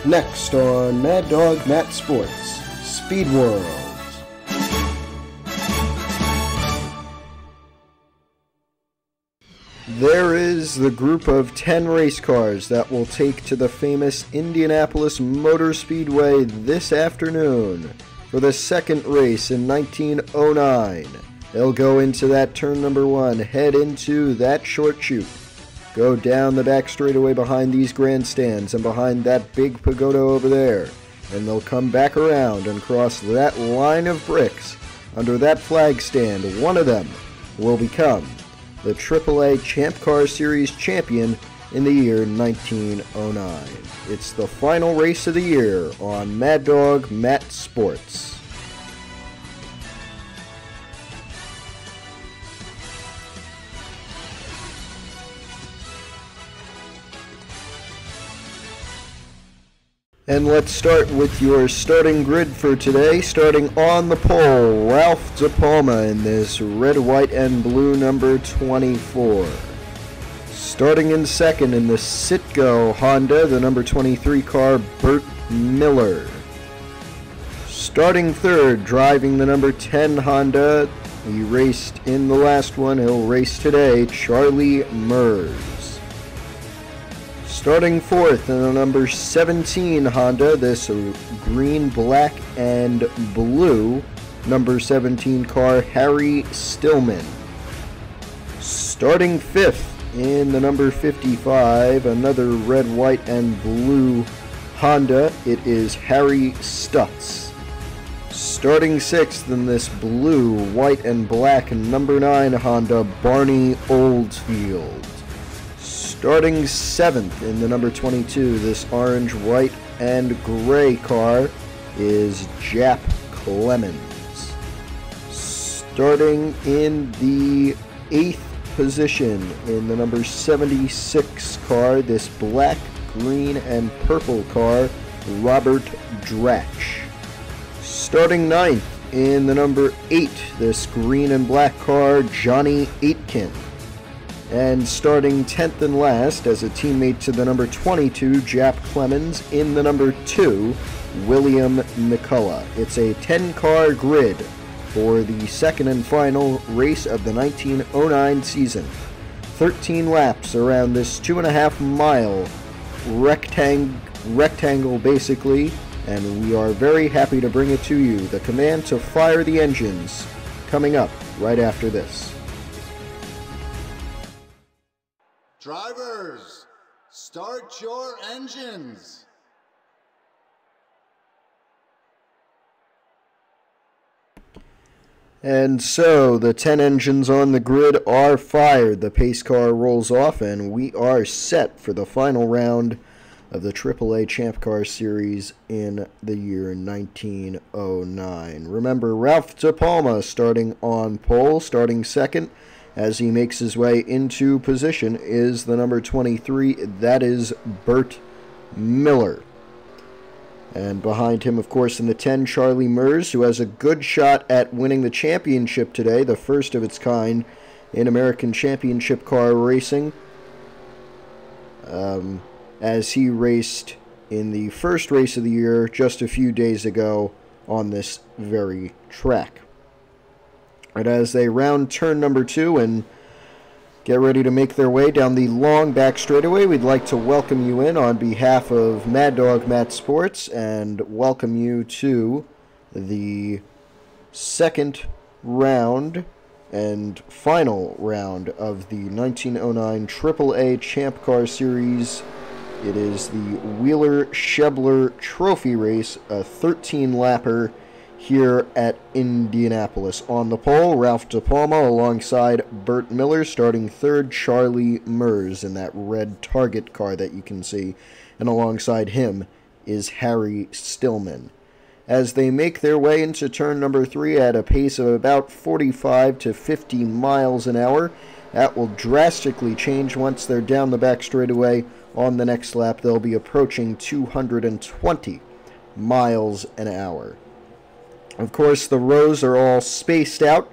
Next on Mad Dog Matt Sports, Speed World. There is the group of 10 race cars that will take to the famous Indianapolis Motor Speedway this afternoon for the second race in 1909. They'll go into that turn number 1, head into that short chute, go down the back straightaway behind these grandstands and behind that big pagoda over there, and they'll come back around and cross that line of bricks under that flag stand. One of them will become the AAA Champ Car Series champion in the year 1909. It's the final race of the year on Mad Dog Matt Sports. And let's start with your starting grid for today. Starting on the pole, Ralph De Palma in this red, white, and blue number 24. Starting in second in the Citgo Honda, the number 23 car, Burt Miller. Starting third, driving the number 10 Honda, he raced in the last one, he'll race today, Charlie Mers. Starting fourth in the number 17 Honda, this green, black, and blue number 17 car, Harry Stillman. Starting fifth in the number 55, another red, white, and blue Honda, it is Harry Stutz. Starting sixth in this blue, white, and black number 9 Honda, Barney Oldfield. Starting seventh in the number 22, this orange, white, and gray car is Jap Clemens. Starting in the 8th position in the number 76 car, this black, green, and purple car, Robert Dratch. Starting 9th in the number 8, this green and black car, Johnny Aitken. And starting 10th and last as a teammate to the number 22, Jap Clemens, in the number 2, William McCullough. It's a 10-car grid for the second and final race of the 1909 season. 13 laps around this 2.5-mile rectangle basically, and we are very happy to bring it to you. The command to fire the engines coming up right after this. Drivers, start your engines. And so the 10 engines on the grid are fired. The pace car rolls off and we are set for the final round of the AAA Champ Car Series in the year 1909. Remember, Ralph De Palma starting on pole, starting second. As he makes his way into position is the number 23, that is Burt Miller. And behind him, of course, in the 10, Charlie Mers, who has a good shot at winning the championship today, the first of its kind in American Championship car racing, as he raced in the first race of the year just a few days ago on this very track. And as they round turn number 2 and get ready to make their way down the long back straightaway, we'd like to welcome you in on behalf of Mad Dog Matt Sports and welcome you to the second round and final round of the 1909 AAA Champ Car Series. It is the Wheeler-Schebler Trophy Race, a 13-lapper here at Indianapolis. On the pole, Ralph De Palma alongside Burt Miller. Starting third, Charlie Mers in that red Target car that you can see. And alongside him is Harry Stillman. As they make their way into turn number 3 at a pace of about 45 to 50 miles an hour, that will drastically change once they're down the back straightaway. On the next lap, they'll be approaching 220 miles an hour. Of course, the rows are all spaced out,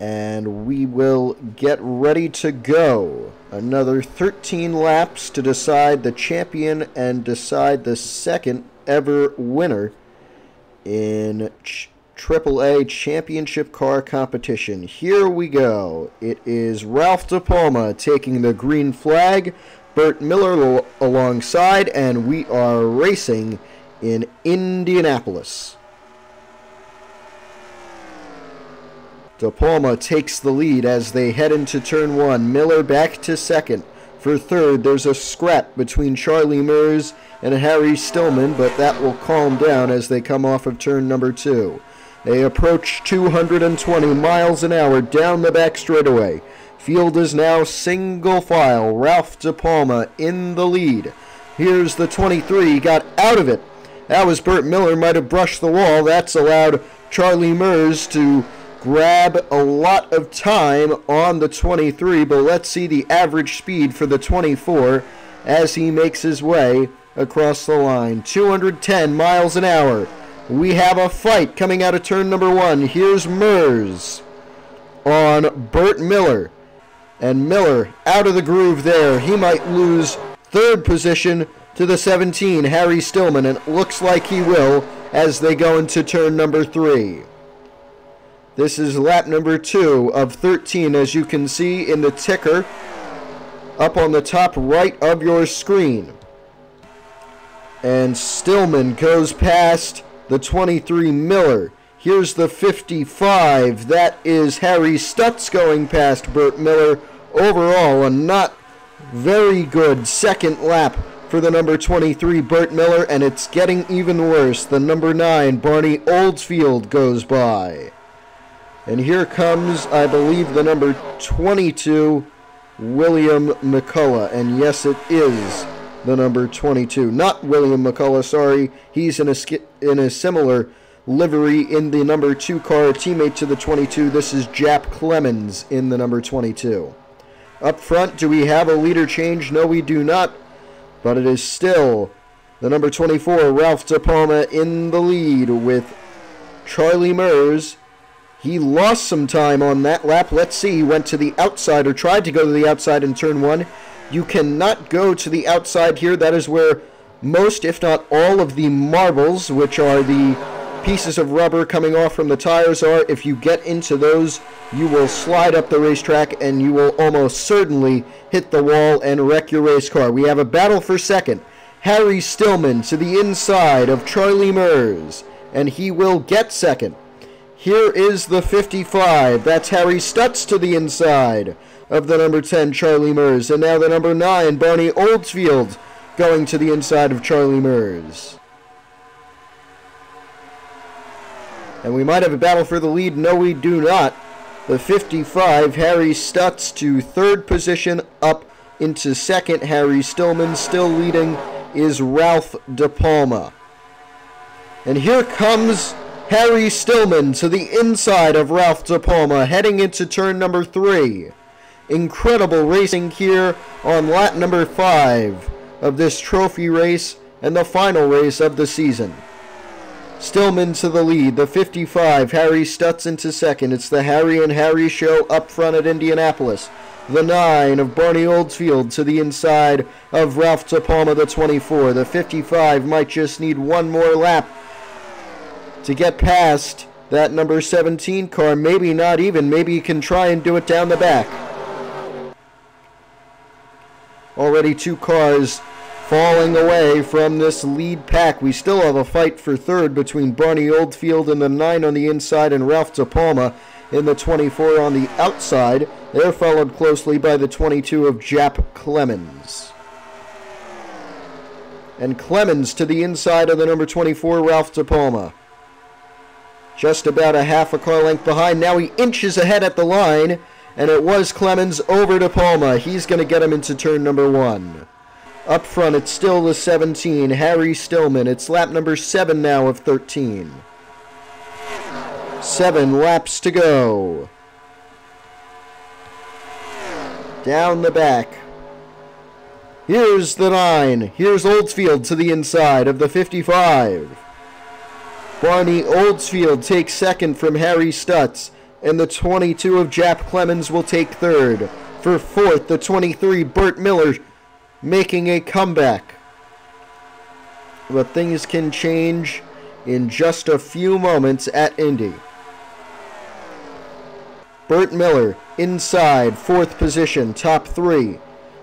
And we will get ready to go. Another 13 laps to decide the champion and decide the second ever winner in AAA Championship Car Competition. Here we go. It is Ralph DePalma taking the green flag, Burt Miller alongside, and we are racing in Indianapolis. DePalma takes the lead as they head into turn one. Miller back to second. For third, there's a scrap between Charlie Mers and Harry Stillman, but that will calm down as they come off of turn number two. They approach 220 miles an hour down the back straightaway. Field is now single file. Ralph DePalma in the lead. Here's the 23, got out of it. That was Burt Miller, might have brushed the wall. That's allowed Charlie Mers to grab a lot of time on the 23, but let's see the average speed for the 24 as he makes his way across the line. 210 miles an hour. We have a fight coming out of turn number one. Here's Mers on Burt Miller. And Miller out of the groove there. He might lose third position to the 17, Harry Stillman, and it looks like he will as they go into turn number three. This is lap number 2 of 13, as you can see in the ticker up on the top right of your screen. And Stillman goes past the 23 Miller. Here's the 55. That is Harry Stutz going past Burt Miller. Overall, a not very good second lap for the number 23 Burt Miller, and it's getting even worse. The number 9 Barney Oldsfield goes by. And here comes, I believe, the number 22, William McCullough. And yes, it is the number 22. Not William McCullough, sorry. He's in a similar livery in the number 2 car, a teammate to the 22. This is Jap Clemens in the number 22. Up front, do we have a leader change? No, we do not. But it is still the number 24, Ralph DePalma, in the lead with Charlie Mers. He lost some time on that lap. Let's see. He went to the outside, or tried to go to the outside in turn one. You cannot go to the outside here. That is where most, if not all, of the marbles, which are the pieces of rubber coming off from the tires, are. If you get into those, you will slide up the racetrack and you will almost certainly hit the wall and wreck your race car. We have a battle for second. Harry Stillman to the inside of Charlie Mers, and he will get second. Here is the 55. That's Harry Stutz to the inside of the number 10, Charlie Mers. And now the number 9, Barney Oldsfield, going to the inside of Charlie Mers. And we might have a battle for the lead. No, we do not. The 55, Harry Stutz, to third position, up into second. Harry Stillman still leading is Ralph DePalma. And here comes Harry Stillman to the inside of Ralph DePalma, heading into turn number 3. Incredible racing here on lap number 5 of this trophy race and the final race of the season. Stillman to the lead, the 55, Harry Stutz into second. It's the Harry and Harry show up front at Indianapolis. The 9 of Barney Oldsfield to the inside of Ralph DePalma, the 24. The 55 might just need one more lap to get past that number 17 car. Maybe not even. Maybe he can try and do it down the back. Already 2 cars falling away from this lead pack. We still have a fight for third between Barney Oldfield and the 9 on the inside and Ralph DePalma in the 24 on the outside. They're followed closely by the 22 of Jap Clemens. And Clemens to the inside of the number 24, Ralph DePalma. Just about a half a car length behind. Now he inches ahead at the line, and it was Clemens over DePalma. He's going to get him into turn number 1. Up front, it's still the 17, Harry Stillman. It's lap number 7 now of 13. 7 laps to go. Down the back. Here's the 9. Here's Oldsfield to the inside of the 55. Barney Oldsfield takes second from Harry Stutz. and the 22 of Jap Clemens will take third. For fourth, the 23 Burt Miller making a comeback. But things can change in just a few moments at Indy. Burt Miller inside, fourth position, top three.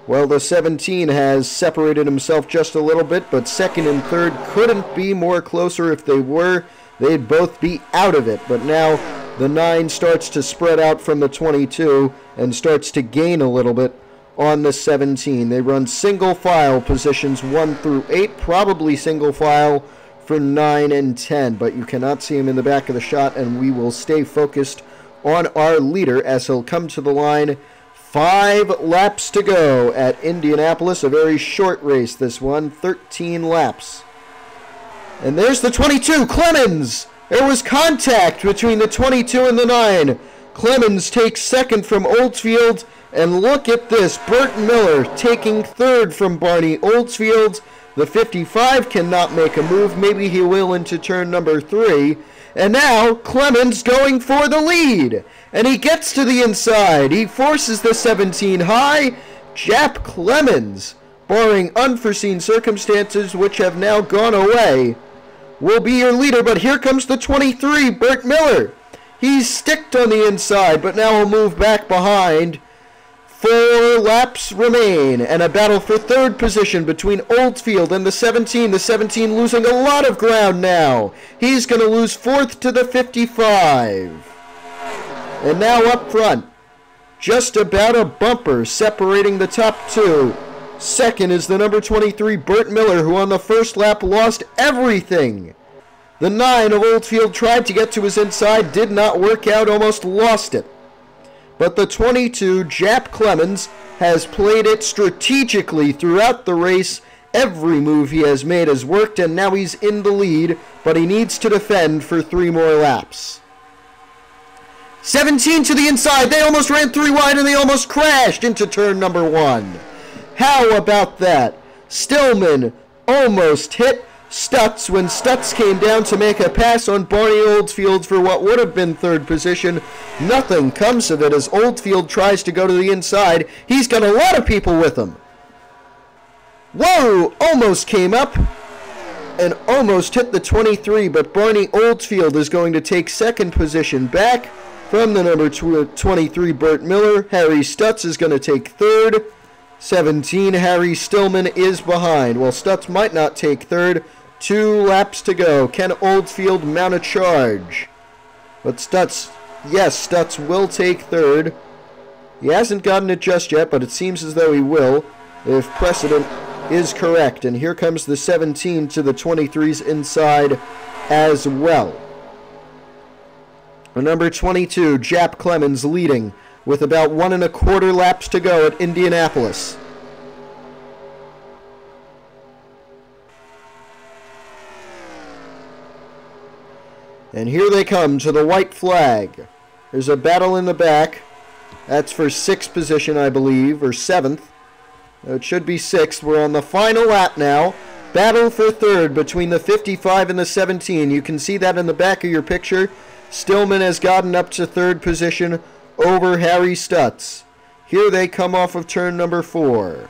Well, the 17 has separated himself just a little bit, but second and third couldn't be more closer. If they were, they'd both be out of it. But now the 9 starts to spread out from the 22 and starts to gain a little bit on the 17. They run single file positions 1 through 8, probably single file for 9 and 10, but you cannot see him in the back of the shot, and we will stay focused on our leader as he'll come to the line. 5 laps to go at Indianapolis. A very short race, this one. 13 laps. And there's the 22, Clemens! There was contact between the 22 and the 9. Clemens takes second from Oldsfield. And look at this. Burt Miller taking third from Barney Oldsfield. The 55 cannot make a move. Maybe he will into turn number 3. And now Clemens going for the lead. And he gets to the inside. He forces the 17 high. Jap Clemens, barring unforeseen circumstances which have now gone away, will be your leader. But here comes the 23, Burt Miller. He's sticked on the inside, but now he'll move back behind. 4 laps remain, and a battle for third position between Oldsfield and the 17. The 17 losing a lot of ground now. He's going to lose fourth to the 55. And now up front, just about a bumper separating the top 2. Second is the number 23, Burt Miller, who on the first lap lost everything. The 9 of Oldfield tried to get to his inside, did not work out, almost lost it. But the 22, Jap Clemens, has played it strategically throughout the race. Every move he has made has worked, and now he's in the lead, but he needs to defend for 3 more laps. 17 to the inside. They almost ran 3 wide, and they almost crashed into turn number 1. How about that? Stillman almost hit Stutz when Stutz came down to make a pass on Barney Oldsfield for what would have been third position. Nothing comes of it as Oldfield tries to go to the inside. He's got a lot of people with him. Whoa! Almost came up and almost hit the 23, but Barney Oldsfield is going to take second position back from the number 23, Burt Miller. Harry Stutz is going to take third. 17, Harry Stillman is behind. Well, Stutz might not take third. 2 laps to go. Can Oldfield mount a charge? But Stutz, yes, Stutz will take third. He hasn't gotten it just yet, but it seems as though he will, if precedent is correct. And here comes the 17 to the 23's inside as well. The number 22, Jap Clemens, leading with about 1 1/4 laps to go at Indianapolis. And here they come to the white flag. There's a battle in the back. That's for 6th position, I believe, or 7th. It should be 6th. We're on the final lap now. Battle for third between the 55 and the 17. You can see that in the back of your picture. Stillman has gotten up to third position over Harry Stutz. Here they come off of turn number 4.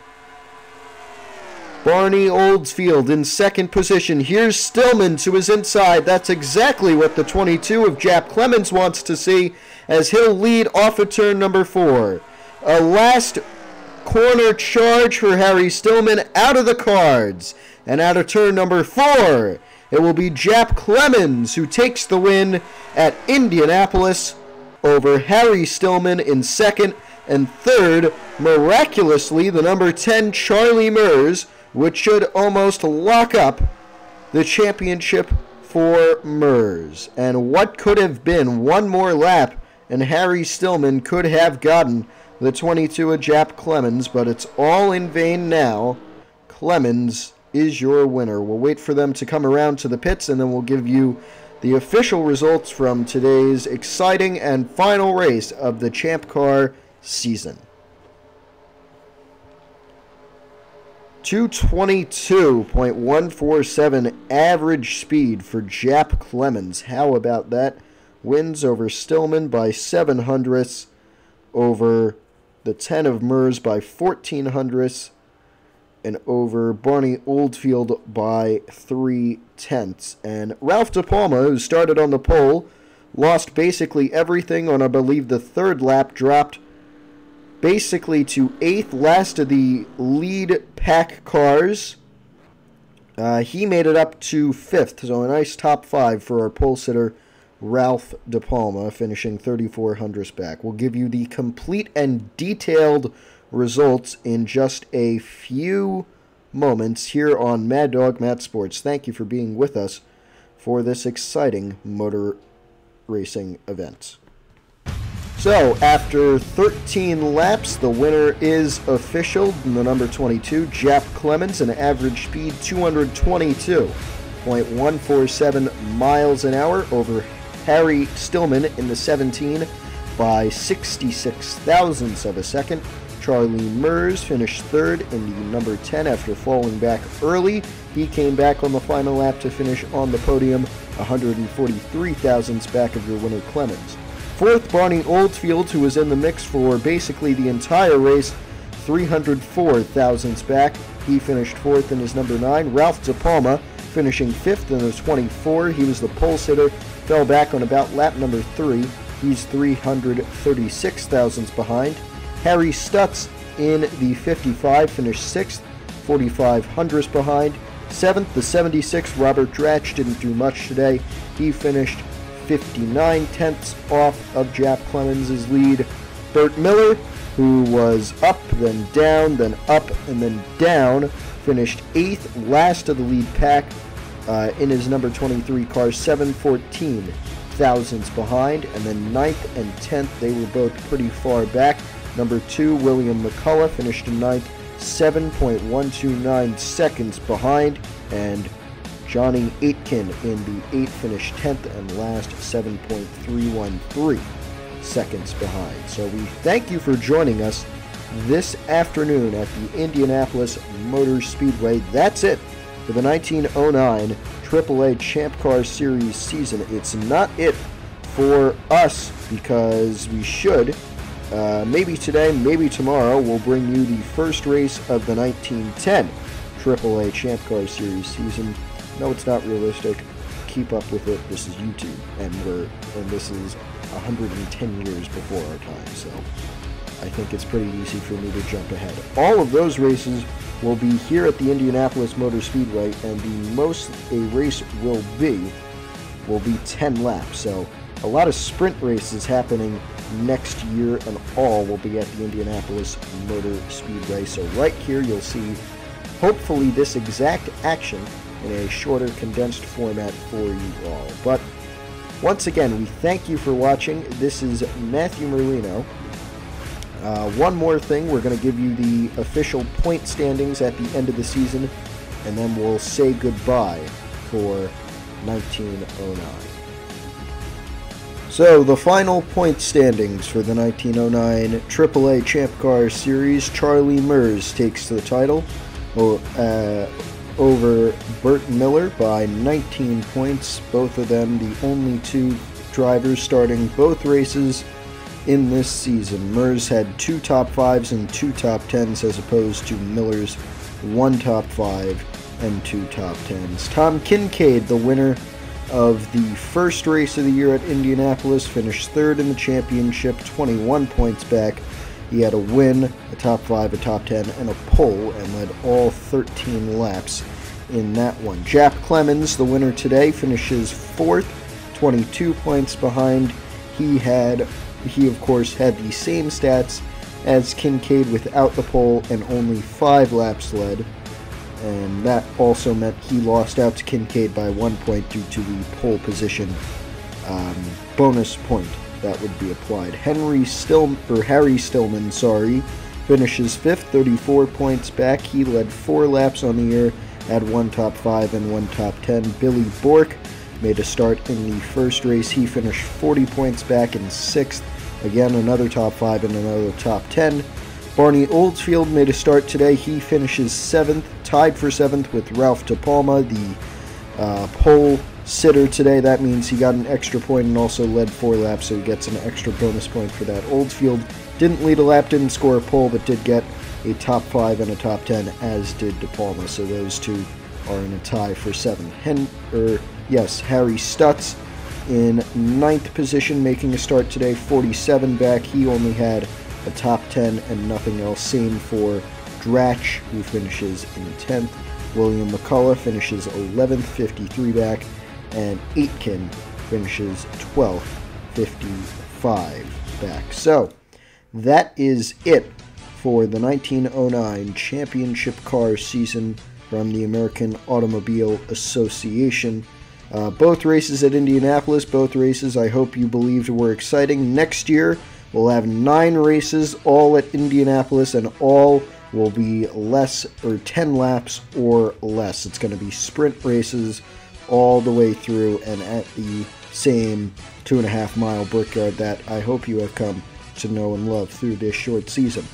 Barney Oldsfield in second position. Here's Stillman to his inside. That's exactly what the 22 of Jap Clemens wants to see, as he'll lead off of turn number 4. A last corner charge for Harry Stillman out of the cards. And out of turn number 4, it will be Jap Clemens who takes the win at Indianapolis over Harry Stillman in second, and third, miraculously, the number 10 Charlie Mers, which should almost lock up the championship for Mers. And what could have been one more lap, and Harry Stillman could have gotten the 22 of Jap Clemens, but it's all in vain now. Clemens is your winner. We'll wait for them to come around to the pits, and then we'll give you the official results from today's exciting and final race of the Champ Car season. 222.147 average speed for Jap Clemens. How about that? wins over Stillman by 7 hundredths, over the 10 of Mers by 14 hundredths, and over Barney Oldfield by 3 tenths. And Ralph De Palma, who started on the pole, lost basically everything on, I believe, the third lap, dropped basically to 8th, last of the lead pack cars. He made it up to 5th, so a nice top 5 for our pole sitter, Ralph De Palma, finishing 34 hundredths back. We'll give you the complete and detailed results in just a few moments here on Mad Dog Matt Sports. Thank you for being with us for this exciting motor racing event. So, after 13 laps, the winner is official. The number 22, Jap Clemens, an average speed 222.147 miles an hour over Harry Stillman in the 17 by 66 thousandths of a second. Charlie Mers finished third in the number 10 after falling back early. He came back on the final lap to finish on the podium, 143 thousandths back of your winner Clemens. Fourth, Barney Oldfield, who was in the mix for basically the entire race, 304 thousandths back. He finished fourth in his number 9. Ralph De Palma finishing fifth in the 24. He was the pole sitter, fell back on about lap number 3. He's 336 thousandths behind. Harry Stutz in the 55 finished 6th, 45 hundredths behind. 7th, the 76, Robert Dratch didn't do much today. He finished 59 tenths off of Jap Clemens' lead. Burt Miller, who was up, then down, then up, and then down, finished 8th, last of the lead pack in his number 23 car, 714 thousandths behind. And then 9th and 10th, they were both pretty far back. Number 2, William McCullough, finished in 9th, 7.129 seconds behind. And Johnny Aitken in the 8th finished 10th and last, 7.313 seconds behind. So we thank you for joining us this afternoon at the Indianapolis Motor Speedway. That's it for the 1909 AAA Champ Car Series season. It's not it for us because we should, maybe today, maybe tomorrow, we'll bring you the first race of the 1910 AAA Champ Car Series season. No, it's not realistic. Keep up with it. This is YouTube, and this is 110 years before our time, so I think it's pretty easy for me to jump ahead. All of those races will be here at the Indianapolis Motor Speedway, and the most a race will be 10 laps. So a lot of sprint races happening next year, and all will be at the Indianapolis Motor Speedway. So right here you'll see hopefully this exact action in a shorter, condensed format for you all. But once again, we thank you for watching. This is Matthew Merlino. One more thing, we're going to give you the official point standings at the end of the season, and then we'll say goodbye for 1909. So, the final point standings for the 1909 AAA Champ Car Series. Charlie Mers takes the title over Burt Miller by 19 points. Both of them the only 2 drivers starting both races in this season. Mers had 2 top 5s and 2 top 10s as opposed to Miller's 1 top 5 and 2 top 10s. Tom Kincaid, the winner of the first race of the year at Indianapolis, finished 3rd in the championship, 21 points back. He had a win, a top 5, a top 10, and a pole, and led all 13 laps in that one. Jap Clemens, the winner today, finishes 4th, 22 points behind. He of course had the same stats as Kincaid without the pole and only 5 laps led, and that also meant he lost out to Kincaid by 1 point due to the pole position bonus point that would be applied. Harry Stillman, finishes 5th, 34 points back. He led 4 laps on the year, had 1 top 5 and 1 top 10. Billy Bork made a start in the first race. He finished 40 points back in 6th. Again, another top 5 and another top 10. Barney Oldfield made a start today. He finishes 7th, tied for 7th with Ralph De Palma, the pole sitter today. That means he got an extra point and also led 4 laps, so he gets an extra bonus point for that. Oldfield didn't lead a lap, didn't score a pole, but did get a top 5 and a top 10, as did De Palma, so those two are in a tie for 7th. Harry Stutz in 9th position, making a start today, 47 back. He only had a top 10 and nothing else. Same for Dratch, who finishes in 10th. William McCullough finishes 11th, 53 back. And Aitken finishes 12th, 55 back. So, that is it for the 1909 Championship Car season from the American Automobile Association. Both races at Indianapolis, both races I hope you believed were exciting. Next year, we'll have 9 races, all at Indianapolis, and all will be 10 laps or less. It's going to be sprint races all the way through and at the same 2.5-mile brickyard that I hope you have come to know and love through this short season.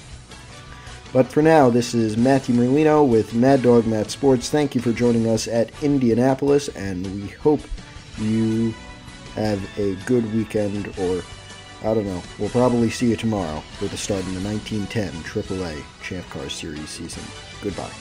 But for now, this is Matthew Merlino with Mad Dog Matt Sports. Thank you for joining us at Indianapolis, and we hope you have a good weekend, or I don't know, we'll probably see you tomorrow with the start in the 1910 AAA Champ Car Series season. Goodbye.